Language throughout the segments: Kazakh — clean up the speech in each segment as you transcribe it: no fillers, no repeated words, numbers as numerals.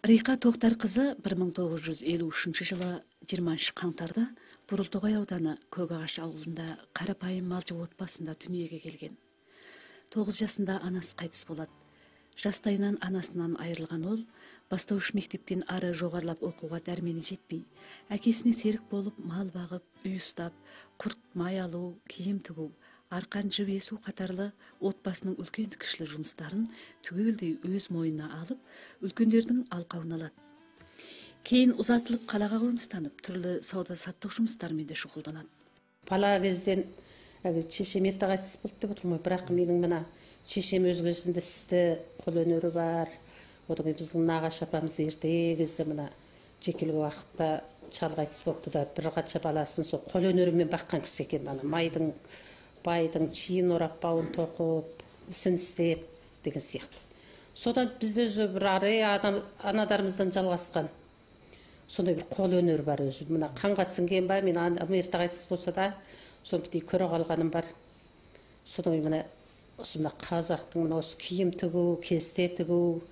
Рейка Тоқтар қызы 1953 жылы 20 қаңтарда Бурылтоғай ауданы Көкағаш ауылында қарапайым малшы отбасында дүниеге келген. 9 жасында анасы қайтыс болады. Жастайынан анасынан айырылған ол, бастауыш мектептен ары жоғарылап оқуға дәрмені жетпей, әкесіне серік болып мал бағып, үй ұстап, құрт май алу, киім тігу, арқан жіп есу қатарлы отбасының үлкен кішілі жұмыстарын түгелдей өз мойнына алып, үлкендердің алқауына алады. Кейін ұзатылып қалаға қоныстанып, түрлі сауда-саттық жұмыстармен де шұғылданады. Бала кезден шешем ерте қайтыс болды деп отырмын, бірақ менің мына шешем өзгесінде істі қол өнері бар. Одан біздің нағашы апамыз ерте кезде мына жекелгі уақытта шал қайтыс болыпты да, бір қанша баласын сол қол өнерімен баққан кісі екен. Майдың, байдың чиін орап, бауын тоқып, ісін істеп деген сияқты. Содан біз өзі бір анадарымыздан жалғасқан. Сондай бір қол өнері бар өзі. Мына қанға сіңген ба, мен ерте қайтыс болса да, соны бітей көре қалғаным бар. Содан мына қазақтың осы киім тігу, кесте тігу,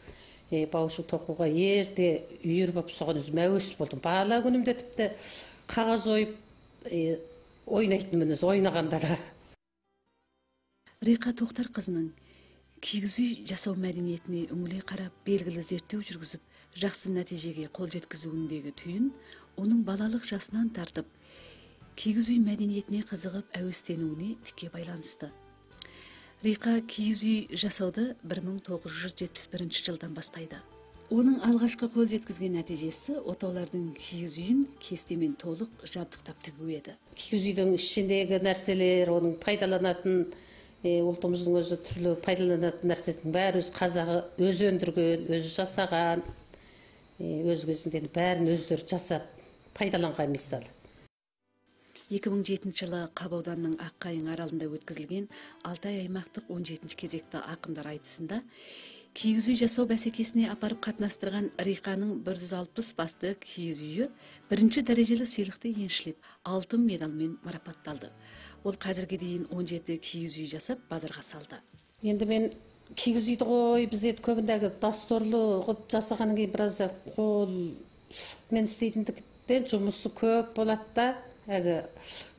баушық тоқуға ерте үйір болып соған өзім әуес болдым. Бала күнімде тіпті қағаз ойып ойнайтынмын өзі, ойнағанда да. Рейка Тоқтар қызының кигіз үй жасау мәдениетіне үңіле қарап, белгілі зерттеу жүргізіп, жақсы нәтижеге қол жеткізуіндегі түйін, оның балалық жасынан тартып, кигіз үй мәдениетіне қызығып әуестенуіне тіке байланысты. Рейка кигіз үй жасауды 1971 жылдан бастайды. Оның алғашқы қол жеткізген нәтижесі отаулардың кигіз үйін кестемен толық жабдықтап тігу еді. Кигіз үйдің ішіндегі нәрселер, оның пайдаланатын, ұлтымыздың өзі түрлі пайдаланатын нәрсенің бәрі өз қазағы өзі өндірген, өзі жасаған, өз кезінде бәрін өздері жасап пайдаланған мысалы. 2007 жылы Қабауданның Аққайың аралында өткізілген Алтай аймақтық 17 кезекті ақындар айтысында кигіз үй жасау бәсекесіне апарып қатынастырған Рейканың 160 басты кигіз үйі бірінші дәрежелі сыйлықты еншілеп, алтын медалмен марапатталды. Ол қазірге дейін 17 кигіз үй жасап базарға салды. Енді мен кигіз үйді ғой, біз көбіндегі дәстүрлі ғып жасағаннан кейін біраз қол мен істейтіндіктен жұмысы көп болады да,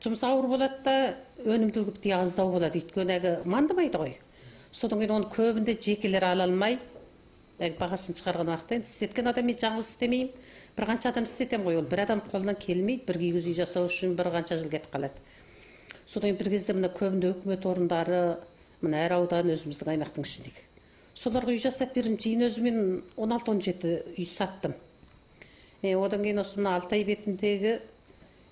жұмыс ауыр болады да, өнімділік де аздау болады. Өйткені мандымайды ғой. Содан кейін оны көбінде жекелер ала алмай, бағасын шығарған уақытта істеткен адам мен жалғыз істемеймін. Bir қанша адам істетем ғой, ол бір адам қолынан келмейді, бір кигіз үй жасау үшін бір қанша жыл кетіп қалады. Содан бір кезде мына көбінде үкімет орындары, мына әр аудан өзіміздің аймақтың ішіндегі. Соларға үй жасап бердім, жиын өзімен 16-17 үй саттым. Одан кейін осы мына Алтай бетіндегі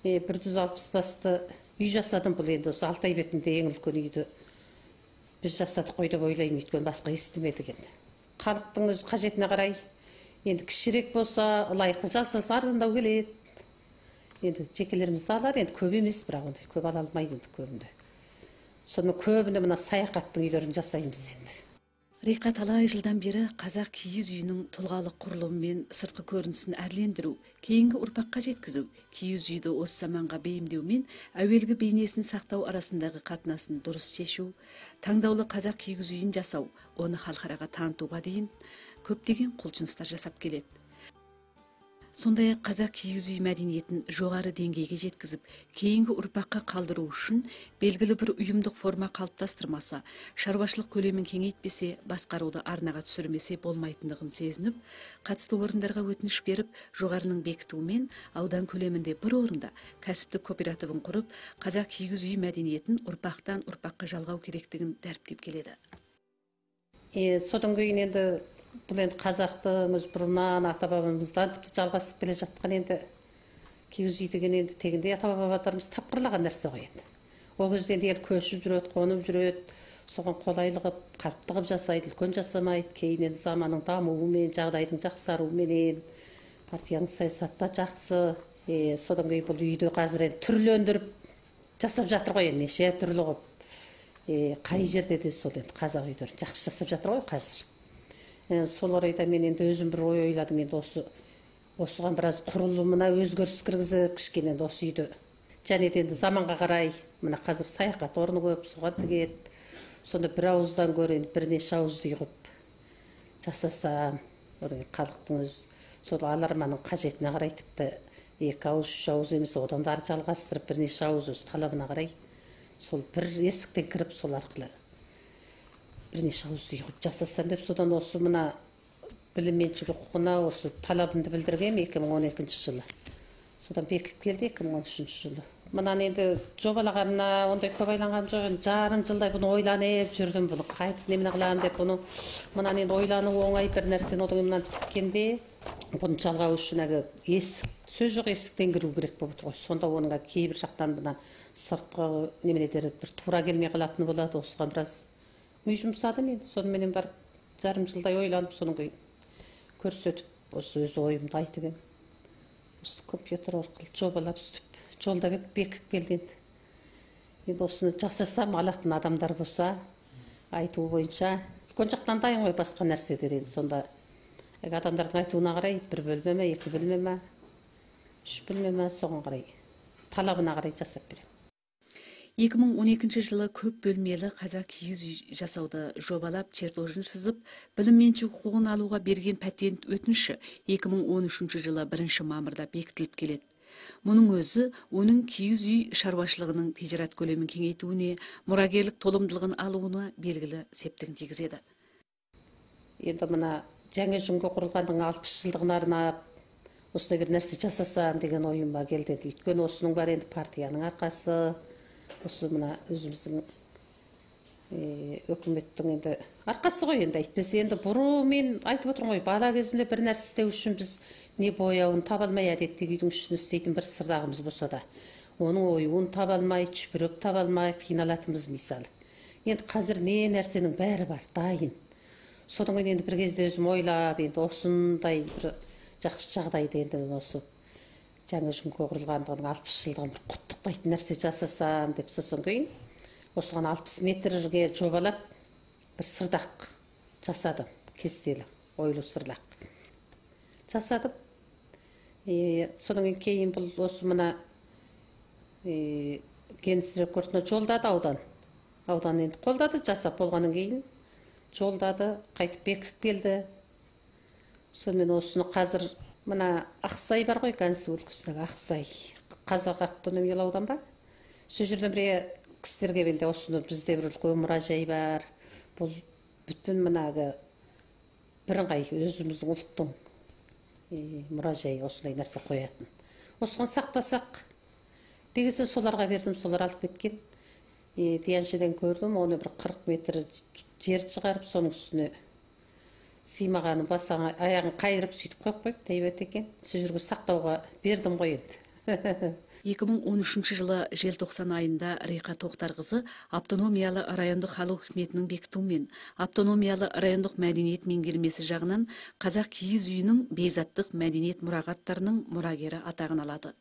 160 басты үй жасадым. Бұл енді осы Алтай бетінде ең үлкен үйді біз жасадық қой деп ойлаймын, өйткені басқа естімедік енді. Халықтың өз қажетіне қарай, енді кішірек болса, лайықты жасалса арзандау келеді. Енді жекелерімізді алар, енді көп емес, бірақ ондай көп ала алмайды енді көбінде. Сонымен көбінде мына саяхаттың үйлерін жасаймыз енді. Рейка талай жылдан бері қазақ кигіз үйінің тұлғалық құрылымы мен сыртқы көрінісін әрлендіру, кейінгі ұрпаққа жеткізу, кигіз үйді осы заманға бейімдеу мен әуелгі бейнесін сақтау арасындағы қатынасын дұрыс шешу, таңдаулы қазақ кигіз үйін жасау, оны халықараға танытуға дейін көптеген құлшыныстар жасап келеді. Сондай қазақ кигіз үй мәдениетін жоғары деңгейге жеткізіп, кейінгі ұрпаққа қалдыру үшін белгілі бір ұйымдық форма қалыптастырмаса, шаруашылық көлемін кеңейтпесе, басқаруды арнаға түсірмесе болмайтындығын сезініп, қатысты орындарға өтініш беріп, жоғарының бекітуімен аудан көлемінде бір орында кәсіптік кооперативін құрып, қазақ кигіз үй мәдениетін ұрпақтан ұрпаққа жалғау керектігін дәріптеп келеді. Содан кейін енді бұл енді қазақтың өз бұрыннан ата-бабамыздан тіпті жалғасып келе жатқан енді кигіз үй деген енді тегінде ата-бабаларымыз тапқырлаған нәрсе ғой енді. Ол кезде енді ел көшіп жүреді, қонып жүреді, соған қолайлығып, қалыптығып жасайды, үлкен жасамайды. Кейін енді заманның дамуымен, жағдайдың жақсаруымен, партияның саясатта жақсы, содан кейін бұл үйді қазір енді түрлендіріп жасап жатыр ғой енді, неше түрлі қылып. Қай жерде де сол енді қазақ үйлерін жақсы жасап жатыр ғой қазір. Сол орайда мен енді өзім бір ой ойладым, енді осыған біраз құрылымына өзгеріс кіргізіп, кішкене енді осы үйді. Және де енді заманға қарай, мына қазір саяхат орны көп, соған тігеді. Сонда бір ауыздан гөрі бірнеше ауызды үй қылып жасасам, одан халықтың өз сол аларманын кажетине карай типти 2 ауыз 3 ауыз эмес одан да ары жалгастырып бир нече ауыз өз талабына карай сол бир эсиктен кирип сол аркылуу бир нече аузду уйгуп жасасам деп содан осы мына билим менчик укугуна осы талабымды билдиргем 2012 жылы. Содан бекип келди 2013 жылы. Мынаны енді жобалаганына ондай көп айланган жок. Жарым жылдай буну ойланып жүрдүм, буну кайтып неме кылам деп буну. Мынаны енді ойлануу оңай бир нерсени одан мындан тиккенде буну жалгау үчүн эсик сөз жок эсиктен кирүү керек болуп турган. Сонда онунга кейбир жактан мына сырткы немелер бир туура келмей калатыны болот. Осуга бир аз үй жумсадым енді. Сону менен барып жарым жылдай ойланып сонун кийин көрсөтүп осы өз оюмду айтып эм. Компьютер аркылуу жобалап сүтүп жолда бекип келди енді. Енді осыны жасасам алатын адамдар болса айтуу боюнча үлкөн жактан дайын ғой баска нерседер енді сонда адамдардын айтууна карай бир бөлмө ме 2 бөлмө ме 3 бөлмө ме согон карай талабына карай жасап берем. 2012 жылы көп бөлмелі қазақ киіз үй жасауды жобалап чертожын сызып, білім менчик укугун алууга берген патент өтүнүшү 2013 жылы 1 мамырда бекитилип келет. Мунун өзү onun киіз үй шаруашылыгынын тижарат көлөмүн кеңейтүүнү, мурагерлик толумдуулугун алууна белгилүү септигин тийгизет. Енді мына жаңы жумга курулгандын 60 жылдыгын арнап осындай бир нерсе жасасам деген оюмга келди. Өйткөнү осунун баары енді партиянын аркасы, осы мына өзүмүздүн өкмөттүн енді аркасы ғой енді айтпесе енді буруу мен айтып отырмын ғой бала кезимде бир нерсе иштөө үчүн биз не бояуын таба алмай адеттеги үйдүн үстүнө иштейтин бир сырдагыбыз болсо да онун оюун таба алмай чүпүрөк таба алмай кыйналатынбыз мисалы. Енді казыр не нерсенин баары бар дайын. Содан кийин енді бир кезде өзүм ойлап енді осундай бир жакшы жагдайда енді осы жаңы жумга курулгандыгын 60 жылдыгын бир куттуктайтын нерсе жасасам деп сосон кийин осуган 60 метрге жобалап бир сырдак жасадым. Кестелүү ойлуу сырдак жасадым. Содан кийин бул осы мына Гиннес рекордуна жолдады аудан. Аудан енді колдады, жасап болгондон кийин жолдады, кайтып бекип келди. Сонымен осуну казыр мына Аксай бар ғой, Гансу өлкөсүндөгү Аксай. Казак автономиялык аудан ба? Сол жерден бир кісілерге белде осыны бізде бір үлкен мұражай бар. Бұл бүтін мынағы бірыңғай өзіміздің ұлттың мұражайы осындай нәрсе қоятын. Осыған сақтасақ дегенсен соларға бердім, солар алып кеткен. Дияншеден көрдім, оны бір 40 метр жер шығарып, соның үстіне сыймағаны басаңа аяғын қайырып сөйтіп қойып қойып тәйбет екен. Сол жерге сақтауға бердім ғой енді. 2013 жылы желтоқсан айында Рейка Тоқтарқызы автономиялы райондық халық үкіметінің бекітуімен автономиялы райондық мәдениет меңгермесі жағынан қазақ киіз үйінің бейзаттық мәдениет мұрағаттарының мұрагері атағын алады.